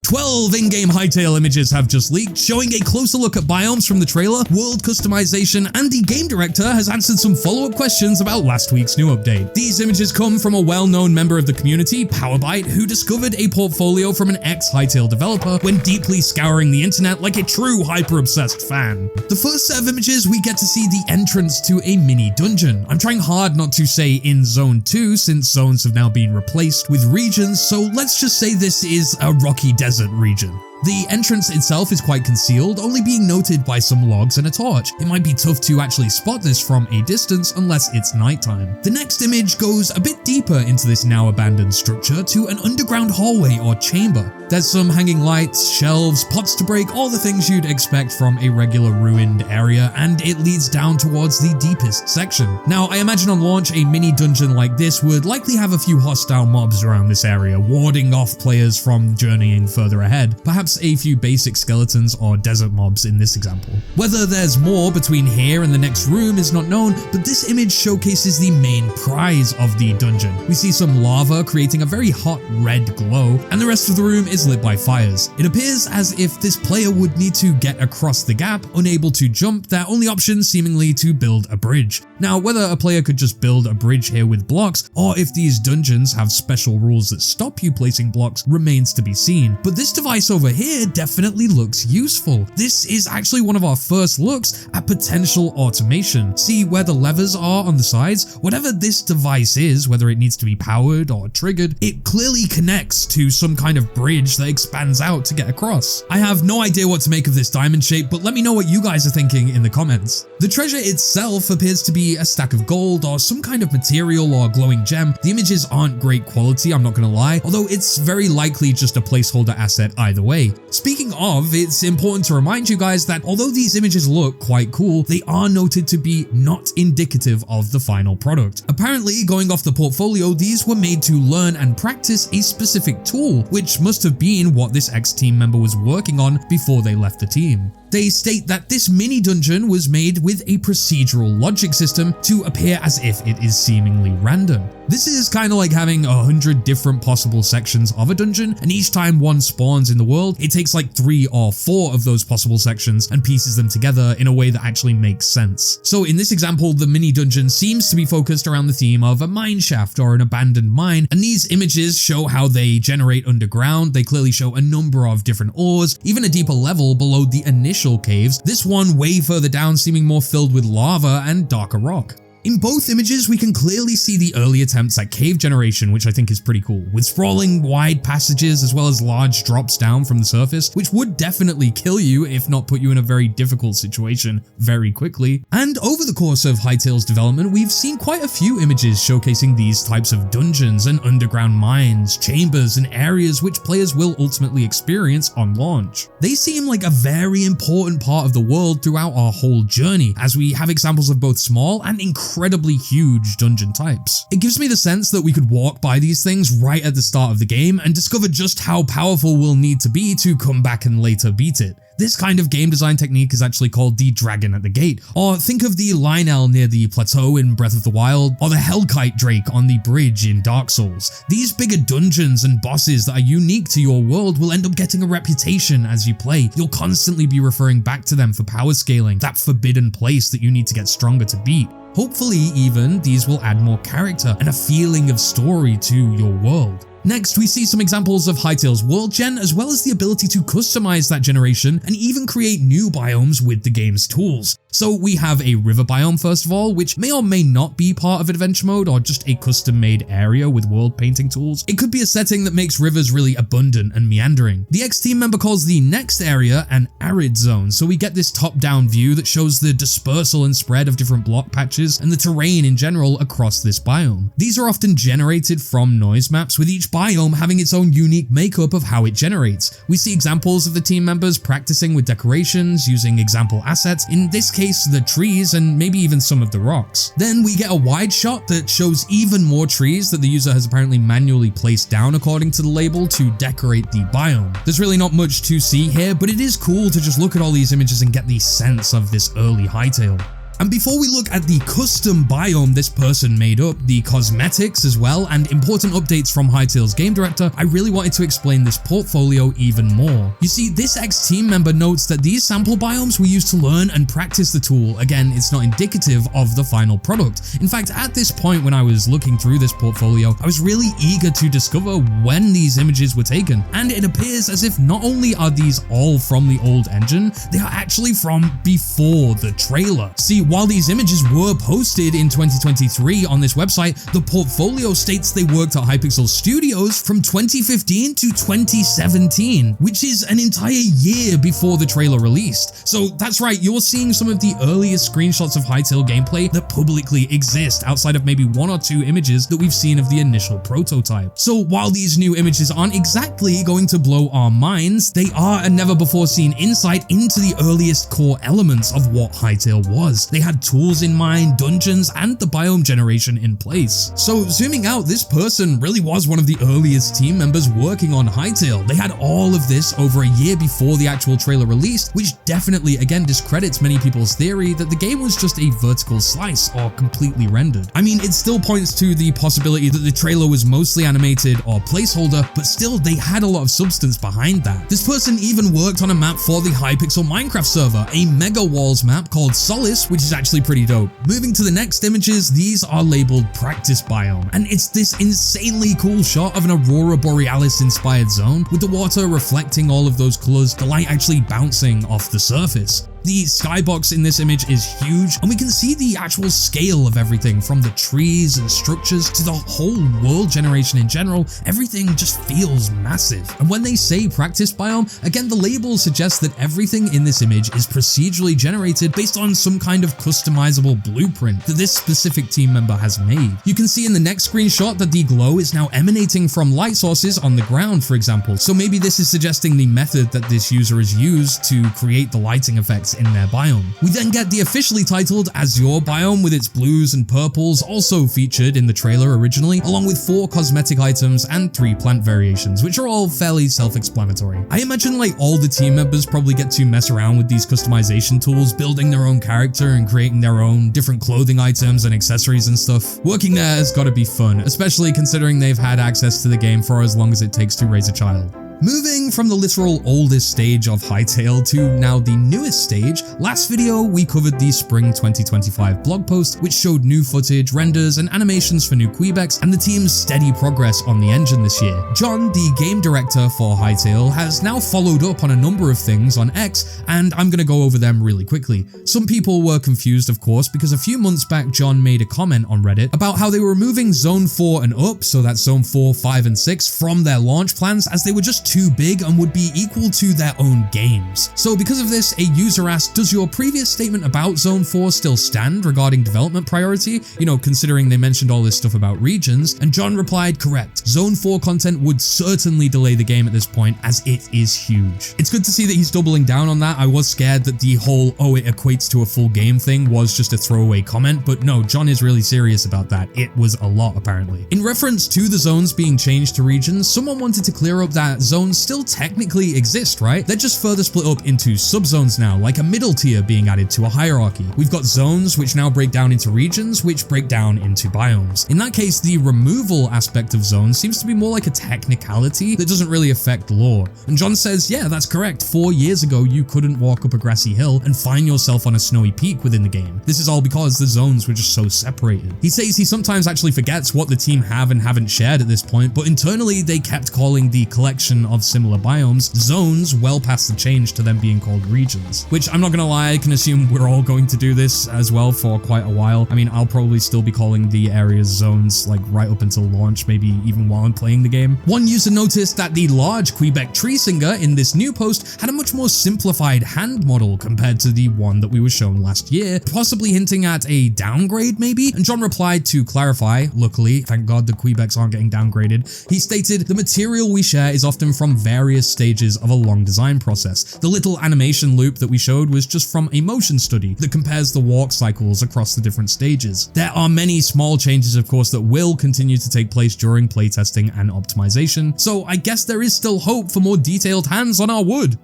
12 in-game Hytale images have just leaked, showing a closer look at biomes from the trailer, world customization, and the game director has answered some follow-up questions about last week's new update. These images come from a well-known member of the community, Powerbyte, who discovered a portfolio from an ex-Hytale developer when deeply scouring the internet like a true hyper-obsessed fan. The first set of images, we get to see the entrance to a mini dungeon. I'm trying hard not to say in Zone 2 since zones have now been replaced with regions, so let's just say this is a rocky desert region. The entrance itself is quite concealed, only being noted by some logs and a torch. It might be tough to actually spot this from a distance unless it's nighttime. The next image goes a bit deeper into this now abandoned structure to an underground hallway or chamber. There's some hanging lights, shelves, pots to break, all the things you'd expect from a regular ruined area, and it leads down towards the deepest section. Now, I imagine on launch, a mini dungeon like this would likely have a few hostile mobs around this area, warding off players from journeying further ahead. Perhaps a few basic skeletons or desert mobs in this example. Whether there's more between here and the next room is not known, but this image showcases the main prize of the dungeon. We see some lava creating a very hot red glow, and the rest of the room is lit by fires. It appears as if this player would need to get across the gap, unable to jump, their only option seemingly to build a bridge. Now, whether a player could just build a bridge here with blocks, or if these dungeons have special rules that stop you placing blocks, remains to be seen. But this device over here definitely looks useful. This is actually one of our first looks at potential automation. See where the levers are on the sides? Whatever this device is, whether it needs to be powered or triggered, it clearly connects to some kind of bridge that expands out to get across. I have no idea what to make of this diamond shape, but let me know what you guys are thinking in the comments. The treasure itself appears to be a stack of gold or some kind of material or glowing gem. The images aren't great quality, I'm not gonna lie, although it's very likely just a placeholder asset either way. Speaking of, it's important to remind you guys that although these images look quite cool, they are noted to be not indicative of the final product. Apparently, going off the portfolio, these were made to learn and practice a specific tool, which must have been what this ex-team member was working on before they left the team. They state that this mini dungeon was made with a procedural logic system to appear as if it is seemingly random. This is kind of like having 100 different possible sections of a dungeon, and each time one spawns in the world, it takes like 3 or 4 of those possible sections and pieces them together in a way that actually makes sense. So in this example, the mini dungeon seems to be focused around the theme of a mine shaft or an abandoned mine, and these images show how they generate underground. They clearly show a number of different ores, even a deeper level below the initial caves, this one way further down seeming more filled with lava and darker rock. In both images, we can clearly see the early attempts at cave generation, which I think is pretty cool, with sprawling wide passages as well as large drops down from the surface, which would definitely kill you if not put you in a very difficult situation very quickly. And over the course of Hytale's development, we've seen quite a few images showcasing these types of dungeons and underground mines, chambers, and areas which players will ultimately experience on launch. They seem like a very important part of the world throughout our whole journey, as we have examples of both small and incredibly huge dungeon types. It gives me the sense that we could walk by these things right at the start of the game and discover just how powerful we'll need to be to come back and later beat it. This kind of game design technique is actually called the Dragon at the Gate, or think of the Lionel near the plateau in Breath of the Wild, or the Hellkite Drake on the bridge in Dark Souls. These bigger dungeons and bosses that are unique to your world will end up getting a reputation as you play. You'll constantly be referring back to them for power scaling, that forbidden place that you need to get stronger to beat. Hopefully even, these will add more character and a feeling of story to your world. Next, we see some examples of Hytale's world gen, as well as the ability to customize that generation and even create new biomes with the game's tools. So we have a river biome first of all, which may or may not be part of adventure mode or just a custom made area with world painting tools. It could be a setting that makes rivers really abundant and meandering. The ex-team member calls the next area an arid zone, so we get this top-down view that shows the dispersal and spread of different block patches and the terrain in general across this biome. These are often generated from noise maps, with each biome having its own unique makeup of how it generates. We see examples of the team members practicing with decorations, using example assets, in this case the trees and maybe even some of the rocks. Then we get a wide shot that shows even more trees that the user has apparently manually placed down according to the label to decorate the biome. There's really not much to see here, but it is cool to just look at all these images and get the sense of this early Hytale. And before we look at the custom biome this person made up, the cosmetics as well, and important updates from Hytale's game director, I really wanted to explain this portfolio even more. You see, this ex-team member notes that these sample biomes were used to learn and practice the tool. Again, it's not indicative of the final product. In fact, at this point when I was looking through this portfolio, I was really eager to discover when these images were taken, and it appears as if not only are these all from the old engine, they are actually from before the trailer. See, while these images were posted in 2023 on this website, the portfolio states they worked at Hypixel Studios from 2015 to 2017, which is an entire year before the trailer released. So that's right, you're seeing some of the earliest screenshots of Hytale gameplay that publicly exist outside of maybe 1 or 2 images that we've seen of the initial prototype. So while these new images aren't exactly going to blow our minds, they are a never before seen insight into the earliest core elements of what Hytale was. They had tools in mind, dungeons, and the biome generation in place. So zooming out, this person really was one of the earliest team members working on Hytale. They had all of this over a year before the actual trailer released, which definitely again discredits many people's theory that the game was just a vertical slice or completely rendered. I mean, it still points to the possibility that the trailer was mostly animated or placeholder, but still they had a lot of substance behind that. This person even worked on a map for the Hypixel Minecraft server, a Mega Walls map called Solace, which is actually pretty dope. Moving to the next images, these are labeled Practice Biome, and it's this insanely cool shot of an Aurora Borealis inspired zone with the water reflecting all of those colors, the light actually bouncing off the surface. The skybox in this image is huge, and we can see the actual scale of everything, from the trees and structures to the whole world generation in general. Everything just feels massive. And when they say practice biome, again, the label suggests that everything in this image is procedurally generated based on some kind of customizable blueprint that this specific team member has made. You can see in the next screenshot that the glow is now emanating from light sources on the ground, for example. So maybe this is suggesting the method that this user has used to create the lighting effects in their biome. We then get the officially titled Azure biome with its blues and purples, also featured in the trailer originally, along with 4 cosmetic items and 3 plant variations, which are all fairly self-explanatory. I imagine like all the team members probably get to mess around with these customization tools, building their own character and creating their own different clothing items and accessories and stuff. Working there has got to be fun, especially considering they've had access to the game for as long as it takes to raise a child. Moving from the literal oldest stage of Hytale to now the newest stage, last video we covered the Spring 2025 blog post, which showed new footage, renders, and animations for new Kweebecs and the team's steady progress on the engine this year. John, the game director for Hytale, has now followed up on a number of things on X, and I'm gonna go over them really quickly. Some people were confused, of course, because a few months back John made a comment on Reddit about how they were removing Zone 4 and up, so that's Zone 4, 5, and 6, from their launch plans as they were just too big and would be equal to their own games. So because of this, a user asked, does your previous statement about Zone 4 still stand regarding development priority? You know, considering they mentioned all this stuff about regions, and John replied, correct. Zone 4 content would certainly delay the game at this point as it is huge. It's good to see that he's doubling down on that. I was scared that the whole, oh, it equates to a full game thing was just a throwaway comment, but no, John is really serious about that. It was a lot apparently. In reference to the zones being changed to regions, someone wanted to clear up that zones still technically exist, right? They're just further split up into subzones now, like a middle tier being added to a hierarchy. We've got zones which now break down into regions, which break down into biomes. In that case, the removal aspect of zones seems to be more like a technicality that doesn't really affect lore. And John says, yeah, that's correct. 4 years ago, you couldn't walk up a grassy hill and find yourself on a snowy peak within the game. This is all because the zones were just so separated. He says he sometimes actually forgets what the team have and haven't shared at this point, but internally they kept calling the collection of similar biomes zones well past the change to them being called regions, which I'm not gonna lie, I can assume we're all going to do this as well for quite a while. I mean, I'll probably still be calling the areas zones like right up until launch, maybe even while I'm playing the game. One user noticed that the large Kweebec tree singer in this new post had a much more simplified hand model compared to the one that we were shown last year, possibly hinting at a downgrade maybe? And John replied to clarify, luckily, thank God the Kweebecs aren't getting downgraded. He stated, the material we share is often from various stages of a long design process. The little animation loop that we showed was just from a motion study that compares the walk cycles across the different stages. There are many small changes, of course, that will continue to take place during playtesting and optimization, so I guess there is still hope for more detailed hands on our wood.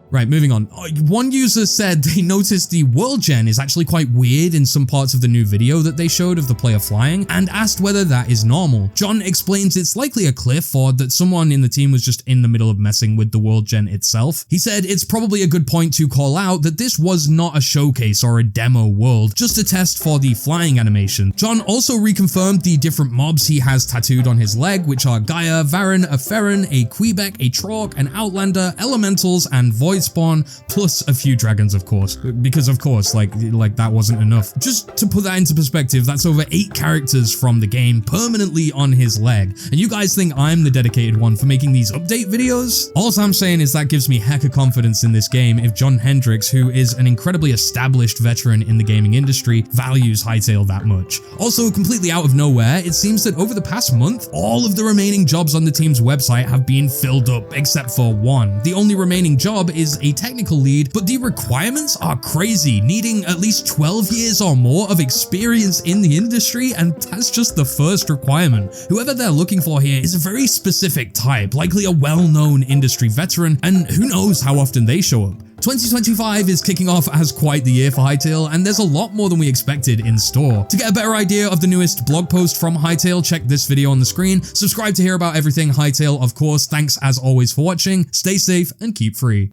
Right, moving on. One user said they noticed the world gen is actually quite weird in some parts of the new video that they showed of the player flying, and asked whether that is normal. John explains it's likely a cliff or that someone in the team was just in the middle of messing with the world gen itself. He said it's probably a good point to call out that this was not a showcase or a demo world, just a test for the flying animation. John also reconfirmed the different mobs he has tattooed on his leg, which are Gaia, Varen, a Ferren, a Kweebec, a Trork, an Outlander, Elementals, and Void Spawn, plus a few dragons, of course, because of course, like that wasn't enough. Just to put that into perspective, that's over 8 characters from the game permanently on his leg, and you guys think I'm the dedicated one for making these update videos? All I'm saying is that gives me hecka confidence in this game if John Hendricks, who is an incredibly established veteran in the gaming industry, values Hytale that much. Also, completely out of nowhere, it seems that over the past month, all of the remaining jobs on the team's website have been filled up except for one. The only remaining job is a technical lead, but the requirements are crazy, needing at least 12 years or more of experience in the industry, and that's just the first requirement. Whoever they're looking for here is a very specific type, likely a well-known industry veteran, and who knows how often they show up. 2025 is kicking off as quite the year for Hytale, and there's a lot more than we expected in store. To get a better idea of the newest blog post from Hytale, check this video on the screen. Subscribe to hear about everything Hytale, of course. Thanks as always for watching. Stay safe and keep free.